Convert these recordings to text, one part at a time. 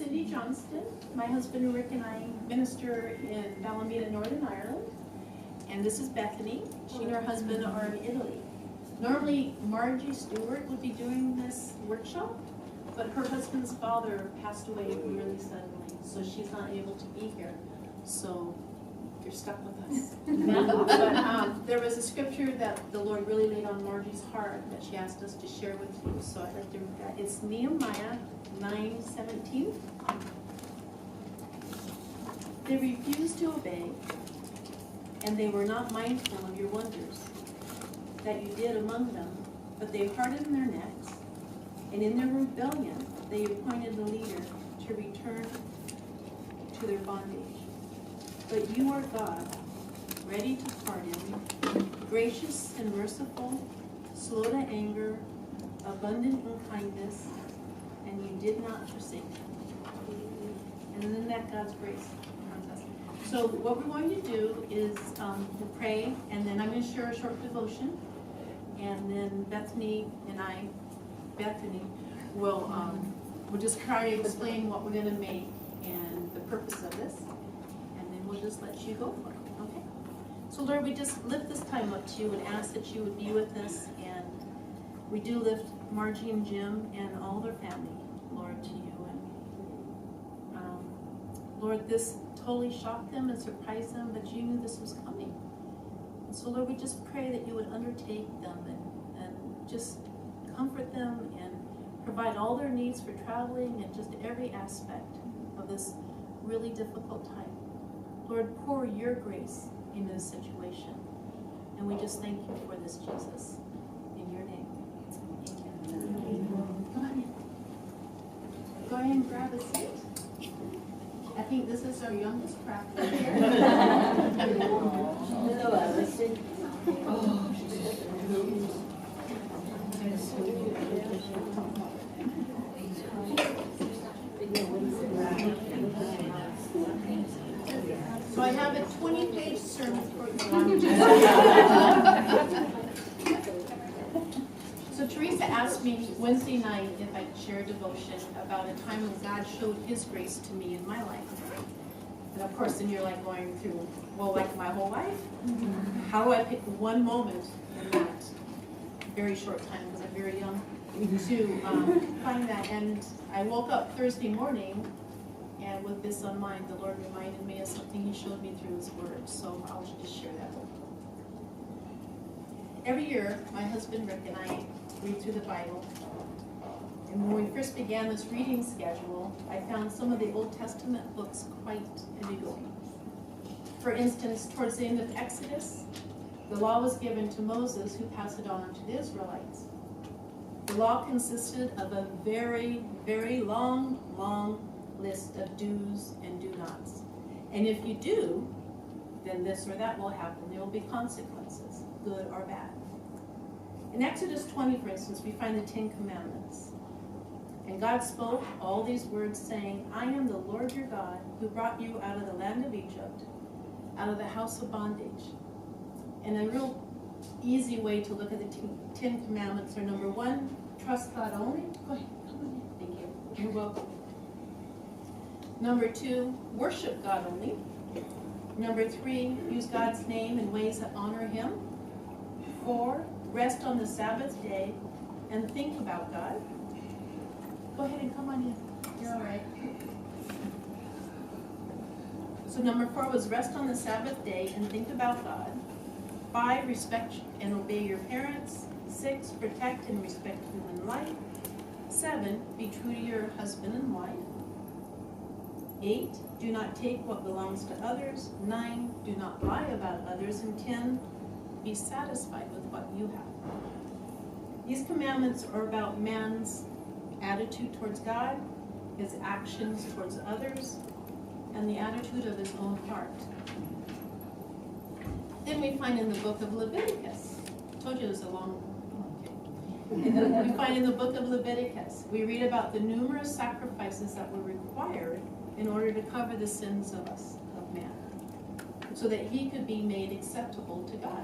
Cindy Johnston. My husband Rick and I minister in Ballymena, Northern Ireland. And this is Bethany. She and her husband are in Italy. Normally, Margie Stewart would be doing this workshop, but her husband's father passed away really suddenly, so she's not able to be here. So you're stuck with us. But there was a scripture that the Lord really laid on Margie's heart that she asked us to share with you. So I'd like to read that. It's Nehemiah 9:17. They refused to obey, and they were not mindful of your wonders that you did among them, but they hardened their necks, and in their rebellion they appointed a leader to return to their bondage. But you are God, ready to pardon, gracious and merciful, slow to anger, abundant in kindness, and you did not forsake them. And then that God's grace. So what we're going to do is we'll pray, and then I'm going to share a short devotion, and then Bethany will just try to explain what we're going to make and the purpose of this, and then we'll just let you go for it, okay? So Lord, we just lift this time up to you and ask that you would be with us, and we do lift Margie and Jim and all their family, Lord, to you. Lord, this totally shocked them and surprised them, but you knew this was coming. And so, Lord, we just pray that you would undertake them and just comfort them and provide all their needs for traveling and just every aspect of this really difficult time. Lord, pour your grace into this situation. And we just thank you for this, Jesus. In your name. Amen. Come on in. Go ahead and grab a seat. I think this is our youngest craft right here. So I have a 20-page sermon for you. So Teresa asked me Wednesday night if I could share a devotion about a time when God showed his grace to me in my life. And of course, then you're like going through, well, like my whole life? How do I pick one moment in that very short time, because I'm very young, to find that? And I woke up Thursday morning, and with this on mind, the Lord reminded me of something he showed me through his word. So I'll just share that. Every year, my husband Rick and I read through the Bible. And when we first began this reading schedule, I found some of the Old Testament books quite heavy-going. For instance, towards the end of Exodus, the law was given to Moses, who passed it on to the Israelites. The law consisted of a very, very long list of do's and do-nots. And if you do, then this or that will happen. There will be consequences, good or bad. In Exodus 20, for instance, we find the 10 Commandments. And God spoke all these words, saying, I am the Lord your God, who brought you out of the land of Egypt, out of the house of bondage. And a real easy way to look at the 10 Commandments are, number 1, trust God only. Go ahead. Thank you. You're welcome. Number 2, worship God only. Number 3, use God's name in ways that honor him. 4, rest on the Sabbath day and think about God. Go ahead and come on in. You're all right. So number 4 was rest on the Sabbath day and think about God. 5, respect and obey your parents. 6, protect and respect human life. 7, be true to your husband and wife. 8, do not take what belongs to others. 9, do not lie about others. And 10, be satisfied with what you have. These commandments are about man's attitude towards God, his actions towards others, and the attitude of his own heart. Then we find in the book of Leviticus, I told you it was a long, okay. We find in the book of Leviticus, we read about the numerous sacrifices that were required in order to cover the sins of us, of man, so that he could be made acceptable to God.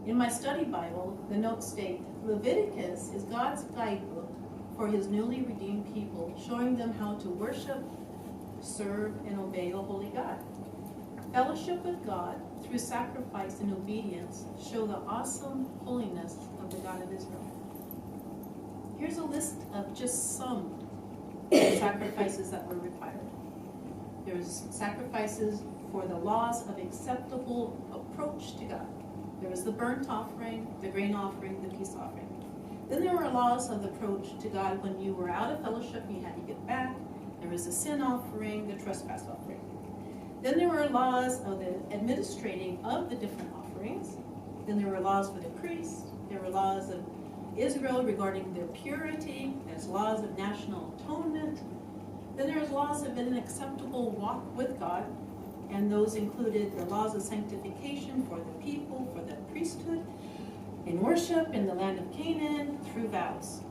In my study Bible, the notes state, Leviticus is God's guidebook for his newly redeemed people, showing them how to worship, serve, and obey a holy God. Fellowship with God through sacrifice and obedience show the awesome holiness of the God of Israel. Here's a list of just some sacrifices that were required. There's sacrifices for the laws of acceptable approach to God. There was the burnt offering, the grain offering, the peace offering. Then there were laws of approach to God when you were out of fellowship and you had to get back. There was the sin offering, the trespass offering. Then there were laws of the administrating of the different offerings. Then there were laws for the priests. There were laws of Israel regarding their purity. There's laws of national atonement. Then there's laws of an acceptable walk with God. And those included the laws of sanctification for the people, for the priesthood, in worship in the land of Canaan, through vows.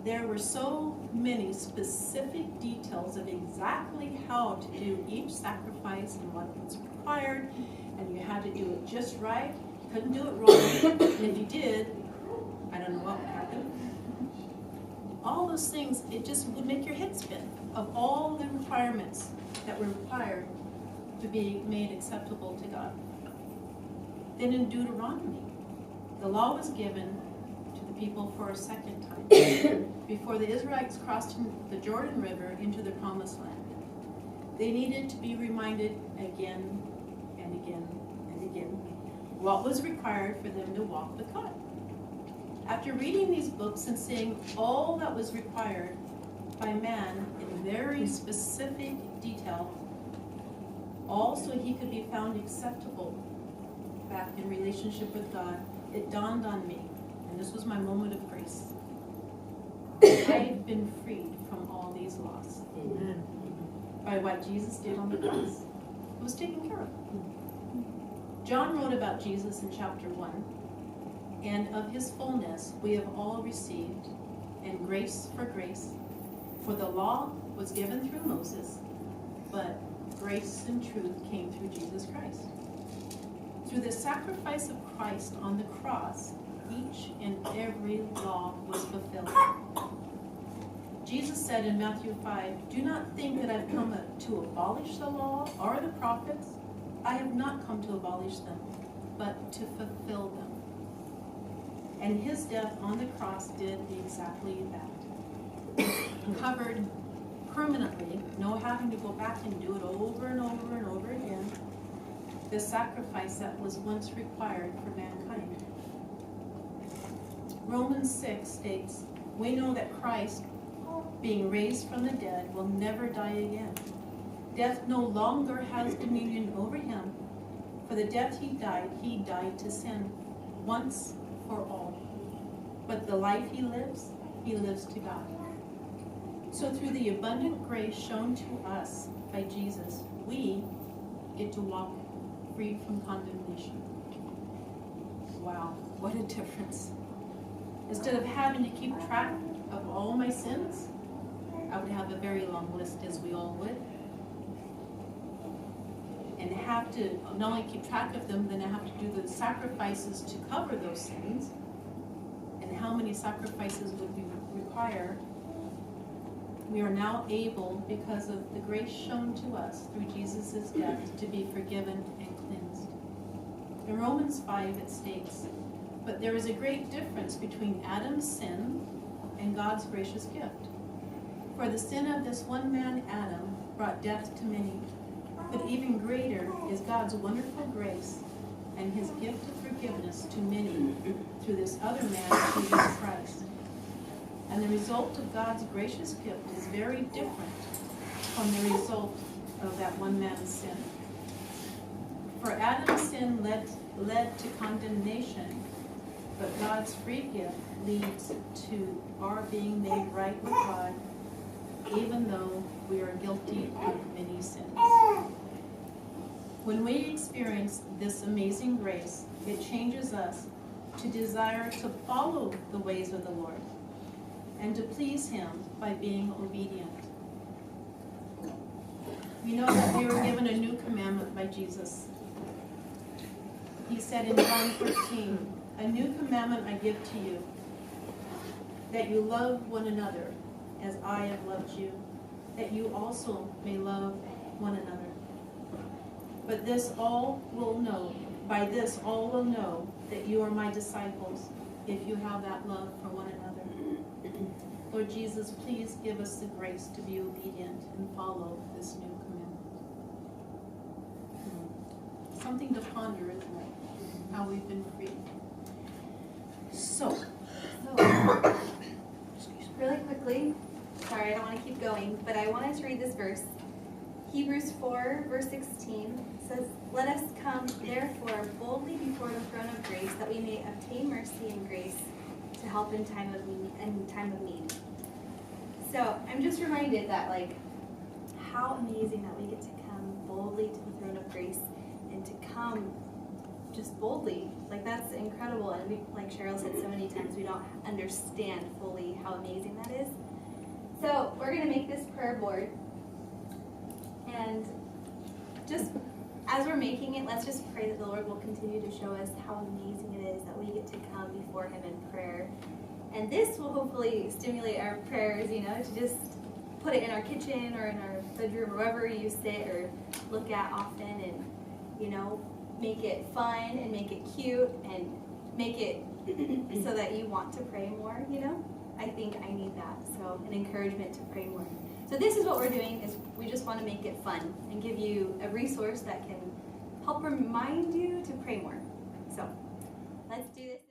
There were so many specific details of exactly how to do each sacrifice and what was required, and you had to do it just right. You couldn't do it wrong, and if you did, I don't know what would happen. All those things, it just would make your head spin of all the requirements that were required to be made acceptable to God. Then in Deuteronomy, the law was given to the people for a second time before the Israelites crossed the Jordan River into the Promised Land. They needed to be reminded again and again and again what was required for them to walk with God. After reading these books and seeing all that was required by man in very specific detail, all so he could be found acceptable back in relationship with God, it dawned on me, and this was my moment of grace. I've been freed from all these laws. Amen. By what Jesus did on the cross. It was taken care of. John wrote about Jesus in chapter 1, and of his fullness we have all received, and grace for grace. For the law was given through Moses, but grace and truth came through Jesus Christ. Through the sacrifice of Christ on the cross, each and every law was fulfilled. Jesus said in Matthew 5, "Do not think that I've come to abolish the law or the prophets. I have not come to abolish them, but to fulfill them." And his death on the cross did exactly that. Covered permanently, no having to go back and do it over and over and over again, the sacrifice that was once required for mankind. Romans 6 states, "We know that Christ, being raised from the dead, will never die again. Death no longer has dominion over him. For the death he died to sin, once for all. But the life he lives to God." So through the abundant grace shown to us by Jesus, we get to walk free from condemnation. Wow, what a difference. Instead of having to keep track of all my sins, I would have a very long list, as we all would. And have to not only keep track of them, then I have to do the sacrifices to cover those sins. And how many sacrifices would we require? We are now able, because of the grace shown to us through Jesus' death, to be forgiven and cleansed. In Romans 5 it states, "But there is a great difference between Adam's sin and God's gracious gift. For the sin of this one man, Adam, brought death to many. But even greater is God's wonderful grace and his gift of forgiveness to many through this other man, Jesus Christ. And the result of God's gracious gift is very different from the result of that one man's sin. For Adam's sin led to condemnation, but God's free gift leads to our being made right with God, even though we are guilty of many sins." When we experience this amazing grace, it changes us to desire to follow the ways of the Lord and to please him by being obedient. We know that we were given a new commandment by Jesus. He said in John 13, "A new commandment I give to you, that you love one another as I have loved you, that you also may love one another. But by this all will know that you are my disciples, if you have that love for one another. Lord Jesus, please give us the grace to be obedient and follow this new commandment. Something to ponder, isn't it? How we've been freed. So, really quickly, sorry, I don't want to keep going, but I wanted to read this verse. Hebrews 4, verse 16 says, "Let us come, therefore, boldly before the throne of grace, that we may obtain mercy and grace to help in time of need." So I'm just reminded that, like, how amazing that we get to come boldly to the throne of grace and to come just boldly. Like, that's incredible. And we, like Cheryl said so many times, we don't understand fully how amazing that is. So we're going to make this prayer board. And just as we're making it, let's just pray that the Lord will continue to show us how amazing it is that we get to come before Him in prayer. And this will hopefully stimulate our prayers, to just put it in our kitchen or in our bedroom or wherever you sit or look at often, and, make it fun and make it cute and make it so that you want to pray more, I think I need that. So an encouragement to pray more. So this is what we're doing, is we just want to make it fun and give you a resource that can help remind you to pray more. So let's do this.